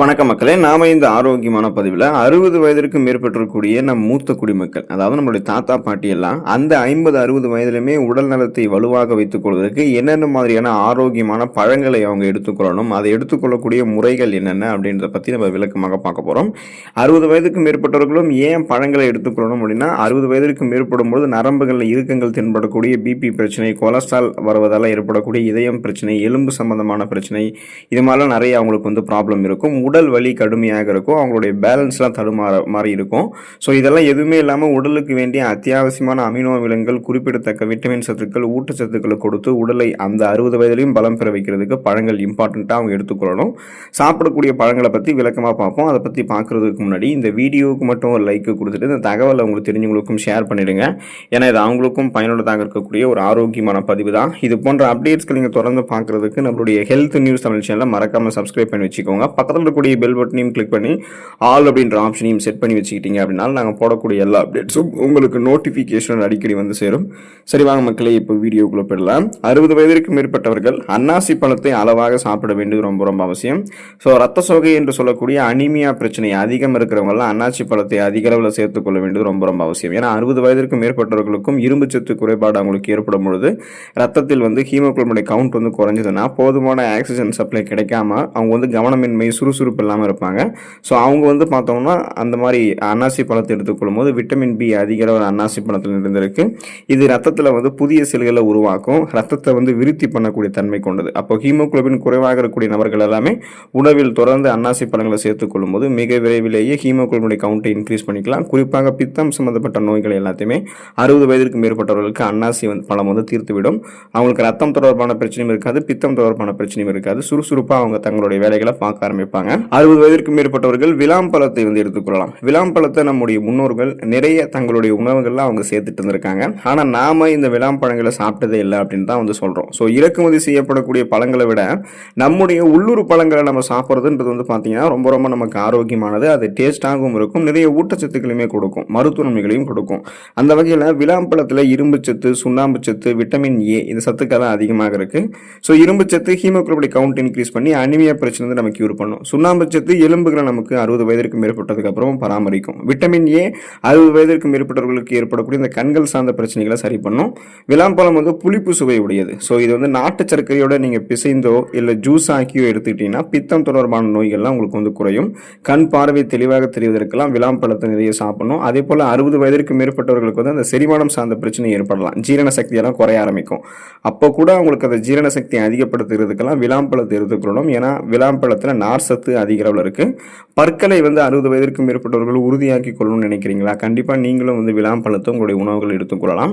வணக்கம் மக்களே, நாம இந்த ஆரோக்கியமான பதிவில் 60 வயதிற்கு மேற்பட்டிருக்கக்கூடிய நம் மூத்த குடிமக்கள், அதாவது நம்மளுடைய தாத்தா பாட்டி எல்லாம் அந்த 50-60 வயதிலுமே உடல் நலத்தை வலுவாக வைத்துக் கொள்வதற்கு என்னென்ன மாதிரியான ஆரோக்கியமான பழங்களை அவங்க எடுத்துக்கொள்ளணும், அதை எடுத்துக்கொள்ளக்கூடிய முறைகள் என்னென்ன அப்படின்றத பற்றி நம்ம விளக்கமாக பார்க்க போகிறோம். 60 வயதுக்கு மேற்பட்டவர்களும் ஏன் பழங்களை எடுத்துக்கொள்ளணும் அப்படின்னா, 60 வயதிற்கு மேற்படும் போது நரம்புகளில் இறுக்கங்கள் தென்படக்கூடிய பிபி பிரச்சனை, கொலஸ்ட்ரால் வருவதால் ஏற்படக்கூடிய இதயம் பிரச்சனை, எலும்பு சம்பந்தமான பிரச்சனை, இது மாதிரிலாம் நிறைய அவங்களுக்கு வந்து ப்ராப்ளம் இருக்கும். உடல் வலி கடுமையாக இருக்கும், அவங்களுடைய பேலன்ஸ்லாம் தடுமாறி இருக்கும். ஸோ இதெல்லாம் எதுவுமே இல்லாமல் உடலுக்கு வேண்டிய அத்தியாவசியமான அமினோ அமிலங்கள், குறிப்பிடத்தக்க விட்டமின் சத்துக்கள், ஊட்டச்சத்துக்களை கொடுத்து உடலை அந்த 60 வயதிலையும் பலம் பெற வைக்கிறதுக்கு பழங்கள் இம்பார்ட்டண்ட்டாக அவங்க எடுத்துக்கொள்ளணும். சாப்பிடக்கூடிய பழங்களை பற்றி விளக்கமாக பார்ப்போம். அதை பற்றி பார்க்குறதுக்கு முன்னாடி இந்த வீடியோவுக்கு மட்டும் ஒரு லைக்கு கொடுத்துட்டு இந்த தகவலை அவங்களுக்கு தெரிஞ்சவங்களுக்கும் ஷேர் பண்ணிடுங்க. ஏன்னா இது அவங்களுக்கும் பயனுள்ளதாக இருக்கக்கூடிய ஒரு ஆரோக்கியமான பதிவு தான். இது போன்ற அப்டேட்ஸ்கள் நீங்கள் தொடர்ந்து பார்க்குறதுக்கு நம்மளுடைய ஹெல்த் நியூஸ் தமிழ் சேனலை மறக்காமல் சப்ஸ்கிரைப் பண்ணி வச்சுக்கோங்க. பக்கத்தில் இருக்கக்கூடிய பெல் பட்டனையும் கிளிக் பண்ணி ஆல் அப்படின்ற ஆப்ஷனையும் செட் பண்ணி வச்சுக்கிட்டீங்க அப்படின்னா நாங்கள் போடக்கூடிய எல்லா அப்டேட்ஸும் உங்களுக்கு நோட்டிஃபிகேஷன் அடிக்கடி வந்து சேரும். சரி வாங்க மக்களே, இப்போ வீடியோக்குள்ள போயிடலாம். 60 வயதிற்கு மேற்பட்டவர்கள் அன்னாசி பழத்தை அளவாக சாப்பிட வேண்டியது ரொம்ப ரொம்ப அவசியம். ஸோ ரத்த சோகை என்று சொல்லக்கூடிய அனிமியா பிரச்சனை அதிகம் இருக்கிறவங்கலாம் அன்னாசி பழத்தை அதிக அளவில் சேர்த்துக்கொள்ள வேண்டியது ரொம்ப ரொம்ப அவசியம். ஏன்னா 60 வயதிற்கு மேற்பட்டவர்களுக்கும் இரும்பு சத்து குறைபாடு அவங்களுக்கு ஏற்படும் பொழுது ரத்தத்தில் வந்து ஹீமோகுளோபினுடைய கவுண்ட் வந்து குறைஞ்சதுன்னா போதுமான ஆக்சிஜன் சப்ளை கிடைக்காம அவங்க வந்து கவனமின்மை, சுறுசுறுப்பு இல்லாமல் இருப்பாங்க. ஸோ அவங்க வந்து பார்த்தோம்னா அந்த மாதிரி அன்னாசி பழத்தை எடுத்துக்கொள்ளும் போது விட்டமின் பி அதிக அளவு அன்னாசி பழத்தில் இருந்திருக்கு. இது ரத்தத்தில் வந்து புதிய செல்களை உருவாக்கும், ரத்தத்தை வந்து விருத்தி பண்ணக்கூடிய தன்மை கொண்டது. அப்போ ஹீமோகுளோபின் குறைவாக இருக்கக்கூடிய நபர்கள் எல்லாமே உணவில் தொடர்ந்து அன்னாசி பழங்களை சேர்த்துக்கொள்ளும் போது மிக விரைவிலேயே ஹீமோகுளோபினுடைய கவுண்டை இன்க்ரீஸ் பண்ணிக்கலாம். குறிப்பாக பித்தம் சம்பந்தப்பட்ட நோய்கள் எல்லாத்தையுமே 60 வயதிற்கு மேற்பட்டவர்களுக்கு அன்னாசி பழம் வந்து தீர்த்துவிடும். அவங்களுக்கு ரத்தம் தொடர்பான பிரச்சனையும் இருக்காது, பித்தம் தொடர்பான பிரச்சனையும் இருக்காது. சுறுசுறுப்பாக அவங்க தங்களுடைய வேலைகளை பார்க்க ஆரம்பிப்பாங்க. 60 வயதிற்கு மேற்பட்டவர்கள் விளாம்பழத்தை வந்து எடுத்துக்கொள்ளலாம். விளாம்பழத்தை நம்முடைய முன்னோர்கள் நிறைய தங்களுடைய உணவுகள்ல அவங்க சேர்த்துட்டு இருந்திருக்காங்க. ஆனா நாம இந்த விளாம்பழங்களை சாப்பிட்டதே இல்லை அப்படின்னு தான் வந்து சொல்றோம். ஸோ இறக்குமதி செய்யப்படக்கூடிய பழங்களை விட நம்முடைய உள்ளூர் பழங்களை நம்ம சாப்பிட்றதுன்றது வந்து பார்த்தீங்கன்னா ரொம்ப ரொம்ப நமக்கு ஆரோக்கியமானது. அது டேஸ்டாகவும் இருக்கும், நிறைய ஊட்டச்சத்துக்களையுமே கொடுக்கும், மருத்துவ நன்மைகளையும் கொடுக்கும். அந்த வகையில் விளாம்பழத்தில் இரும்பு சத்து, சுண்ணாம்பு சத்து, விட்டமின் ஏ இந்த சத்துக்கெல்லாம் அதிகமாக இருக்கு. ஸோ இரும்பு சத்து ஹீமோகுளோபின் கவுண்ட் இன்க்ரீஸ் பண்ணி அனிமியா பிரச்சனை வந்து நம்ம கியூர் பண்ணும். சுண்ணாம்பு சத்து எலும்புகளை நமக்கு 60 வயதிற்கு மேற்பட்டதுக்கு அப்புறம் பராமரிக்கும். விட்டமின் ஏ 60 வயதிற்கு மேற்பட்டவர்களுக்கு ஏற்படக்கூடிய இந்த கண்கள் சார்ந்த பிரச்சனைகளை சரி பண்ணும். விளாம்பழம் வந்து புளிப்பு சுவை உடையது. ஸோ இது வந்து நாட்டு சர்க்கரையோட நீங்கள் பிசைந்தோ இல்லை ஜூஸ் ஆக்கியோ எடுத்துக்கிட்டீங்கன்னா பித்தம் தொடர்பான நோய்கள்லாம் உங்களுக்கு வந்து குறையும். கண் பார்வை தெளிவாக தெரிவதற்கெல்லாம் விளாம்பழத்தை நிறைய சாப்பிடணும். அதே போல் 60 வயதிற்கு மேற்பட்டவர்களுக்கு வந்து அந்த செரிமானம் சார்ந்த பிரச்சனை ஏற்படலாம், ஜீரண சக்தியெல்லாம் குறைய ஆரம்பிக்கும். அப்போ கூட அவங்களுக்கு அந்த ஜீரண சக்தியை அதிகப்படுத்துறதுக்கெல்லாம் விளாம்பழத்தை எடுத்துக்கொள்ளணும். ஏன்னா விளாம்பழத்தில் நார் சத்து அதிக அளவில் இருக்கு. பற்களை வந்து 60 வயதிற்கு மேற்பட்டவர்கள் உறுதியாக்கி கொள்ளணும்னு நினைக்கிறீங்களா? கண்டிப்பா நீங்களும் வந்து விளாம்பழத்தை உங்களுடைய உணவுகள் எடுத்துக்கொள்ளலாம்.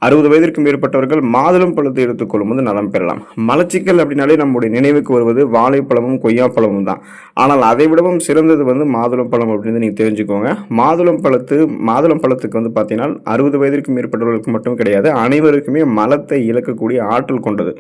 60 வயதிற்கு மேற்பட்டவர்கள் மாதுளம் பழத்தை எடுத்துக்கொள்ளும் போது நலம் பெறலாம். மலச்சிக்கல் அப்படின்னாலே நம்முடைய நினைவுக்கு வருவது வாழைப்பழமும் கொய்யாப்பழமும் தான். ஆனால் அதை விடவும் சிறந்தது வந்து மாதுளம் பழம் அப்படின்னு நீங்க தெரிஞ்சுக்கோங்க. மாதுளம் பழத்துக்கு வந்து பார்த்தீங்கன்னா 60 வயதிற்கு மேற்பட்டவர்களுக்கு மட்டும் கிடையாது, அனைவருக்குமே மலத்தை இழக்கக்கூடிய ஆற்றல் கொண்டது.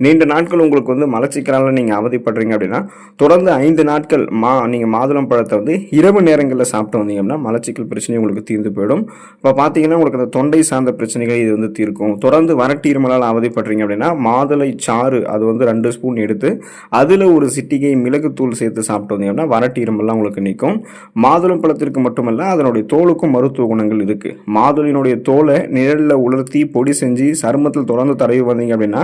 நீண்ட நாட்கள் உங்களுக்கு வந்து மலச்சிக்கலால் நீங்க அவதிப்படுறீங்க அப்படின்னா தொடர்ந்து 5 நாட்கள் நீங்கள் மாதுளம் பழத்தை வந்து இரவு நேரங்களில் சாப்பிட்டு வந்தீங்கன்னா மலச்சிக்கல் பிரச்சனை உங்களுக்கு தீர்ந்து போயிடும். இப்போ பார்த்தீங்கன்னா உங்களுக்கு அந்த தொண்டை சார்ந்த பிரச்சனைகள் இது வந்து தீர்க்கும். தொடர்ந்து வறட்டு இருமலால் அவதிப்படுறீங்க அப்படின்னா மாதுளை சாறு அது வந்து 2 ஸ்பூன் எடுத்து அதில் ஒரு சிட்டிகை மிளகுத்தூள் சேர்த்து சாப்பிட்டு வந்தீங்கன்னா வறட்டு இருமல்லாம் உங்களுக்கு நிற்கும். மாதுளம் பழத்திற்கு மட்டுமல்ல, அதனுடைய தோலுக்கும் மருத்துவ குணங்கள் இருக்கு. மாதுளையினுடைய தோலை நிழலில் உலர்த்தி பொடி செஞ்சு சருமத்தில் தொடர்ந்து தடவி வந்தீங்க அப்படின்னா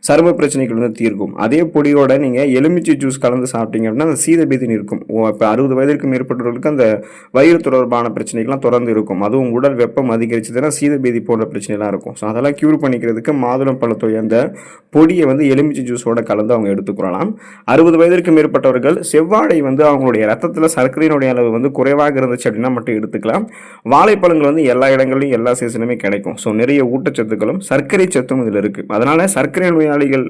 சரும பிரச்சனைகள் வந்து தீர்க்கும். அதே பொடியோட நீங்கள் எலுமிச்சை ஜூஸ் கலந்து சாப்பிட்டீங்க அப்படின்னா அந்த சீதபேதி இருக்கும். இப்போ 60 வயதிற்கு மேற்பட்டவர்களுக்கு அந்த வயிறு தொடர்பான பிரச்சனைகள்லாம் தொடர்ந்து இருக்கும். அதுவும் உடல் வெப்பம் அதிகரிச்சதுன்னா சீதபேதி போன்ற பிரச்சனைலாம் இருக்கும். ஸோ அதெல்லாம் கியூர் பண்ணிக்கிறதுக்கு மாதுளம் பழத்தோடைய அந்த பொடியை வந்து எலுமிச்சை ஜூஸோட கலந்து அவங்க எடுத்துக்கொள்ளலாம். 60 வயதிற்கு மேற்பட்டவர்கள் செவ்வாழை வந்து அவங்களுடைய ரத்தத்தில் சர்க்கரையினுடைய அளவு வந்து குறைவாக இருந்துச்சு அப்படின்னா மட்டும் எடுத்துக்கலாம். வாழைப்பழங்கள் வந்து எல்லா இடங்களையும் எல்லா சீசனுமே கிடைக்கும். ஸோ நிறைய ஊட்டச்சத்துக்களும் சர்க்கரை சத்தும் இதில் இருக்கு. அதனால சர்க்கரை நோயாளிகள்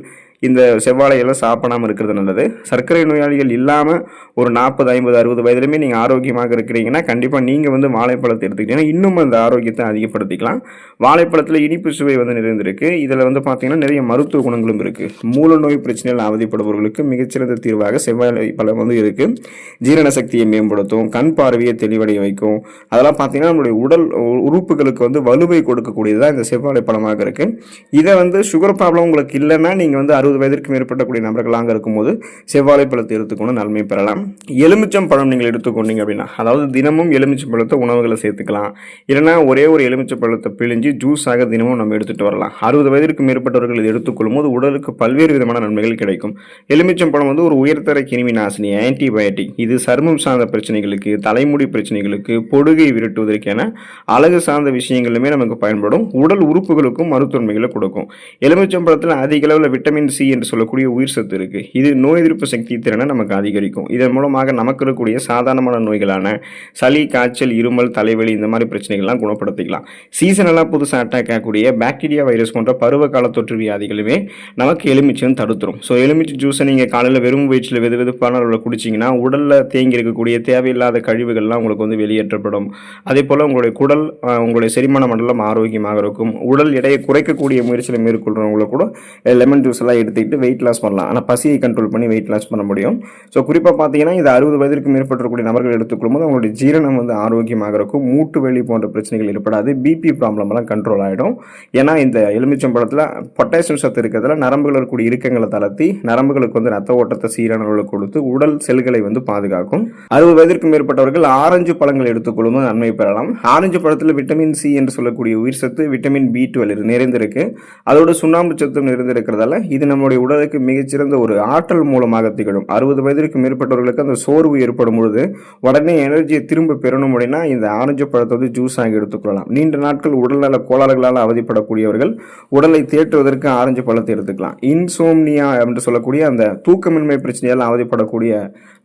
இந்த செவ்வாழையெல்லாம் சாப்பிடாமல் இருக்கிறது நல்லது. சர்க்கரை நோயாளிகள் இல்லாமல் ஒரு 40, 50, 60 வயதிலுமே நீங்கள் ஆரோக்கியமாக இருக்கிறீங்கன்னா கண்டிப்பாக நீங்கள் வந்து வாழைப்பழத்தை எடுத்துக்கிட்டீங்கன்னா இன்னும் அந்த ஆரோக்கியத்தை அதிகப்படுத்திக்கலாம். வாழைப்பழத்தில் இனிப்பு சுவை வந்து நிறைந்திருக்கு. இதில் வந்து பார்த்தீங்கன்னா நிறைய மருத்துவ குணங்களும் இருக்குது. மூல நோய் பிரச்சனையில் அவதிப்படுபவர்களுக்கு மிகச்சிறந்த தீர்வாக செவ்வாழை பழம் வந்து இருக்குது. ஜீரண சக்தியை மேம்படுத்தும், கண் பார்வையை தெளிவடைய வைக்கும். அதெல்லாம் பார்த்தீங்கன்னா நம்மளுடைய உடல் உறுப்புகளுக்கு வந்து வலுவை கொடுக்கக்கூடியது தான் இந்த செவ்வாழை பழமாக இருக்குது. இதை வந்து சுகர் ப்ராப்ளம் உங்களுக்கு இல்லைன்னா நீங்கள் வந்து 60 வயதிற்கு மேற்பட்டக்கூடிய நபர்களாக இருக்கும்போது செவ்வாழை பழத்தை எடுத்துக்கொண்டு நன்மை பெறலாம். எலுமிச்சம் பழம் நீங்கள் எடுத்துக்கொண்டீங்க அப்படின்னா, அதாவது தினமும் எலுமிச்சம் பழத்தை உணவுகளை சேர்த்துக்கலாம். இல்லைனா ஒரே ஒரு எலுமிச்சை பழத்தை பிழிஞ்சு ஜூஸாக தினமும் நம்ம எடுத்துகிட்டு வரலாம். 60 வயதிற்கு மேற்பட்டவர்கள் இதை எடுத்துக்கொள்ளும் போது உடலுக்கு பல்வேறு விதமான நன்மைகள் கிடைக்கும். எலுமிச்சம் பழம் வந்து ஒரு உயர்தர கிருமி நாசினி, ஆன்டிபயோட்டிக். இது சருமம் சார்ந்த பிரச்சனைகளுக்கு, தலைமுடி பிரச்சனைகளுக்கு, பொடுகை விரட்டுவதற்கான அழகு சார்ந்த விஷயங்களுமே நமக்கு பயன்படும். உடல் உறுப்புகளுக்கும் மருத்துவமைகளை கொடுக்கும். எலுமிச்சம் பழத்தில் அதிக அளவில் விட்டமின் சி என்று சொல்லக்கூடிய உயிர் சத்து இருக்கு. இது நோய் எதிர்ப்பு சக்தி திறனை நமக்கு அதிகரிக்கும். இதன் மூலமாக நமக்கு இருக்கக்கூடிய சாதாரணமான நோய்களான சளி, காய்ச்சல், இருமல், தலைவலி இந்த மாதிரி பிரச்சனைகள்லாம் குணப்படுத்திக்கலாம். சீசனெல்லாம் புதுசாக அட்டாக் ஆகக்கூடிய பாக்டீரியா, வைரஸ் போன்ற பருவ கால தொற்று வியாதிகளுமே நமக்கு எலுமிச்சம் தடுத்துரும். ஸோ எலுமிச்சை ஜூஸை நீங்கள் காலையில் வெறும் வயிற்றில் வெது வெதுப்பான அளவில் குடிச்சிங்கன்னா உடலில் தேங்கி இருக்கக்கூடிய தேவையில்லாத கழிவுகள்லாம் உங்களுக்கு வந்து வெளியேற்றப்படும். அதே போல் உங்களுடைய குடல், உங்களுடைய செரிமான மண்டலம் ஆரோக்கியமாக இருக்கும். உடல் எடையை குறைக்கக்கூடிய முயற்சியில் மேற்கொள்கிறவங்களை கூட லெமன் ஜூஸ் எல்லாம் எடுத்துக்கிட்டு வெயிட் லாஸ் பண்ணலாம். ஆனால் பசியை கண்ட்ரோல் பண்ணி வெயிட் லாஸ் பண்ண முடியும். ஸோ குறிப்பாக பார்த்தீங்கன்னா இது 60 வயதிற்கு மேற்பட்டக்கூடிய நபர்கள் எடுத்துக்கொள்ளும் போது அவங்களுடைய ஜீரணம் வந்து ஆரோக்கியமாக இருக்கும். மூட்டு வலி போன்ற பிரச்சனைகள் ஏற்படாது. பிபி ப்ராப்ளம் எல்லாம் கண்ட்ரோல் ஆகிடும். ஏன்னா இந்த எலுமிச்சம் பழத்தில் பொட்டாசியம் சத்து இருக்கிறதுல நரம்புகள் இருக்கக்கூடிய இறுக்கங்களை தளர்த்தி நரம்புகளுக்கு வந்து ரத்த ஓட்டத்தை சீரான அளவில் கொடுத்து உடல் செல்களை வந்து பாதுகாக்கும். 60 வயதிற்கு மேற்பட்டவர்கள் ஆரஞ்சு பழங்கள் எடுத்துக்கொள்ளும் போது நன்மை பெறலாம். ஆரஞ்சு பழத்தில் விட்டமின் சி என்று சொல்லக்கூடிய உயிர் சத்து, விட்டமின் B12 நிறைந்திருக்கு. அதோட சுண்ணாம்பு சத்தும் நிறைந்திருக்கிறதால இது நம்முடைய உடலுக்கு மிகச்சிறந்த ஒரு ஆற்றல் மூலமாக திகழும். 60 வயதிற்கு மேற்பட்டவர்களுக்கு அந்த சோர்வு ஏற்படும் பொழுது உடனே எனர்ஜியை திரும்ப பெறணும் அப்படின்னா இந்த ஆரஞ்சு பழத்தை வந்து ஜூஸ் ஆகி எடுத்துக்கொள்ளலாம். நீண்ட நாட்கள் உடல்நல கோளாறுகளால் அவதிப்படக்கூடியவர்கள் உடலை தேற்றுவதற்கு ஆரஞ்சு பழத்தை எடுத்துக்கலாம். இன்சோம்னியா என்று சொல்லக்கூடிய அந்த தூக்கமின்மை பிரச்சனையால் அவதிப்படக்கூடிய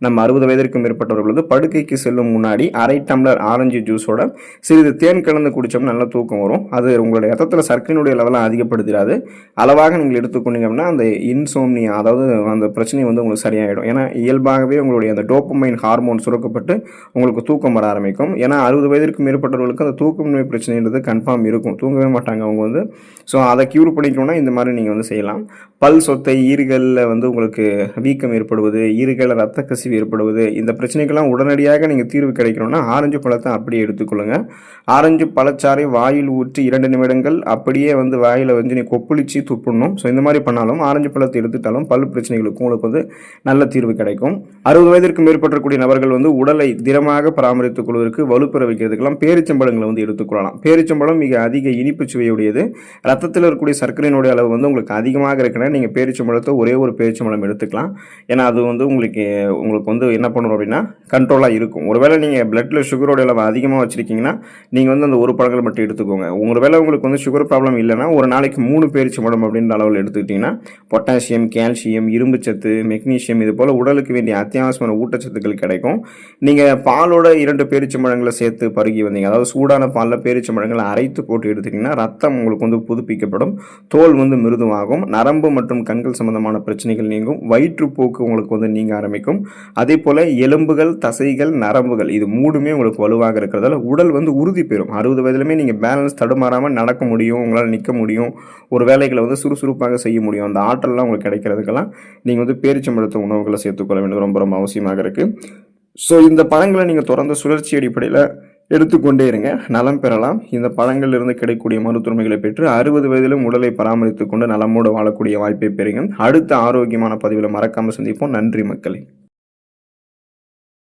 நம்ம 60 வயதிற்கு மேற்பட்டவர்கள் வந்து படுக்கைக்கு செல்லும் முன்னாடி அரை டம்ளர் ஆரஞ்சு ஜூஸோட சிறிது தேன் கலந்து குடிச்சோம்னா நல்ல தூக்கம் வரும். அது உங்களுடைய ரத்தத்தில் சர்க்கரையினுடைய லெவலை அதிகப்படுத்திடாது. அளவாக நீங்கள் எடுத்துக்கொண்டீங்க அப்படின்னா அந்த இன்சோம்னியா, அதாவது அந்த பிரச்சனை வந்து உங்களுக்கு சரியாயிடும். ஏன்னா இயல்பாகவே உங்களுடைய அந்த டோப்பமைன் ஹார்மோன் சுரக்கப்பட்டு உங்களுக்கு தூக்கம் வர ஆரம்பிக்கும். ஏன்னா 60 வயதிற்கு மேற்பட்டவர்களுக்கு அந்த தூக்கமின்மை பிரச்சனைன்றது கன்ஃபார்ம் இருக்கும். தூங்கவே மாட்டாங்க அவங்க வந்து. ஸோ அதை கியூர் பண்ணிக்கணும்னா இந்த மாதிரி நீங்கள் வந்து செய்யலாம். பல் சொத்தை, ஈறுகளில் வந்து உங்களுக்கு வீக்கம் ஏற்படுவது, ஈறுகளில் ரத்த கசிவு ஏற்படுவது, இந்த பிரச்சனைக்கெல்லாம் உடனடியாக நீங்கள் தீர்வு கிடைக்கணும்னா ஆரஞ்சு பழத்தை அப்படியே எடுத்துக்கொள்ளுங்க. ஆரஞ்சு பழச்சாறை வாயில் ஊற்றி 2 நிமிடங்கள் அப்படியே வந்து வாயில் வந்து நீ கொப்பளிச்சு துப்பணும். ஸோ இந்த மாதிரி பண்ணாலும் ஆரஞ்சு பழத்தை எடுத்துட்டாலும் பல் பிரச்சனைகளுக்கும் உங்களுக்கு வந்து நல்ல தீர்வு கிடைக்கும். 60 வயதிற்கு மேற்பட்டக்கூடிய நபர்கள் வந்து உடலை திடமாக பராமரித்துக் கொள்வதற்கு, வலுப்பெற வைக்கிறதுக்கெல்லாம் பேரிச்சம்பழங்களை வந்து எடுத்துக்கொள்ளலாம். பேரிச்சம்பழம் மிக அதிக இனிப்பு சுவையுடையது. ரத்தத்தில் இருக்கக்கூடிய சர்க்கரையினுடைய அளவு வந்து உங்களுக்கு அதிகமாக இருக்குன்னா நீங்கள் பேரிச்சம்பழத்தை ஒரே ஒரு பேரிச்சம்பழம் எடுத்துக்கலாம். ஏன்னா அது வந்து உங்களுக்கு வந்து என்ன பண்ணணும் அப்படின்னா கண்ட்ரோலாக இருக்கும். ஒருவேளை நீங்கள் பிளட்டில் சுகரோட அளவு அதிகமாக வச்சுருக்கீங்கன்னா நீங்கள் வந்து அந்த ஒரு பழங்கள் மட்டும் எடுத்துக்கோங்க. ஒருவேளை உங்களுக்கு வந்து சுகர் ப்ராப்ளம் இல்லைன்னா ஒரு நாளைக்கு 3 பேரிச்சம்பழம் அப்படின்ற அளவில் எடுத்துக்கிட்டிங்கன்னா பொட்டாசியம், கால்சியம், இரும்பு சத்து, மெக்னீசியம் இது போல் உடலுக்கு வேண்டிய அத்தியாவசியமான ஊட்டச்சத்துக்கள் கிடைக்கும். நீங்கள் பாலோட 2 பேரிச்சம்பழங்களை சேர்த்து பருகி வந்தீங்க, அதாவது சூடான பாலில் பேரிச்சம்பழங்களை அரைத்து போட்டு எடுத்துக்கிட்டிங்கன்னா ரத்தம் உங்களுக்கு வந்து புதுப்பிக்கப்படும். தோல் வந்து மிருதுவாகும். நரம்பு மற்றும் கண்கள் சம்பந்தமான பிரச்சனைகள் நீங்கும். வயிற்றுப்போக்கு உங்களுக்கு வந்து நீங்க ஆரம்பிக்கும். அதே போல எலும்புகள், தசைகள், நரம்புகள் இது மூணுமே உங்களுக்கு வலுவாக இருக்கிறதால உடல் வந்து உறுதி பெறும். 60 வயதிலுமே நீங்கள் பேலன்ஸ் தடுமாறாமல் நடக்க முடியும், உங்களால் நிற்க முடியும், ஒரு வேலைகளை வந்து சுறுசுறுப்பாக செய்ய முடியும். அந்த ஆற்றல்லாம் உங்களுக்கு கிடைக்கிறதுக்கெல்லாம் நீங்கள் வந்து பேரிச்சம்பழத்தை உணவுகளை சேர்த்துக்கொள்ள வேண்டியது ரொம்ப ரொம்ப அவசியமாக இருக்குது. ஸோ இந்த பழங்களை நீங்கள் தொடர்ந்து சுழற்சி அடிப்படையில் எடுத்துக்கொண்டே இருங்க, நலம் பெறலாம். இந்த பழங்களிலிருந்து கிடைக்கக்கூடிய மருத்துவமைகளை பெற்று 60 வயதிலும் உடலை பராமரித்துக் கொண்டு நலமோடு வாழக்கூடிய வாய்ப்பை பெறுங்க. அடுத்த ஆரோக்கியமான பதிவில் மறக்காமல் சந்திப்போம். நன்றி மக்களே.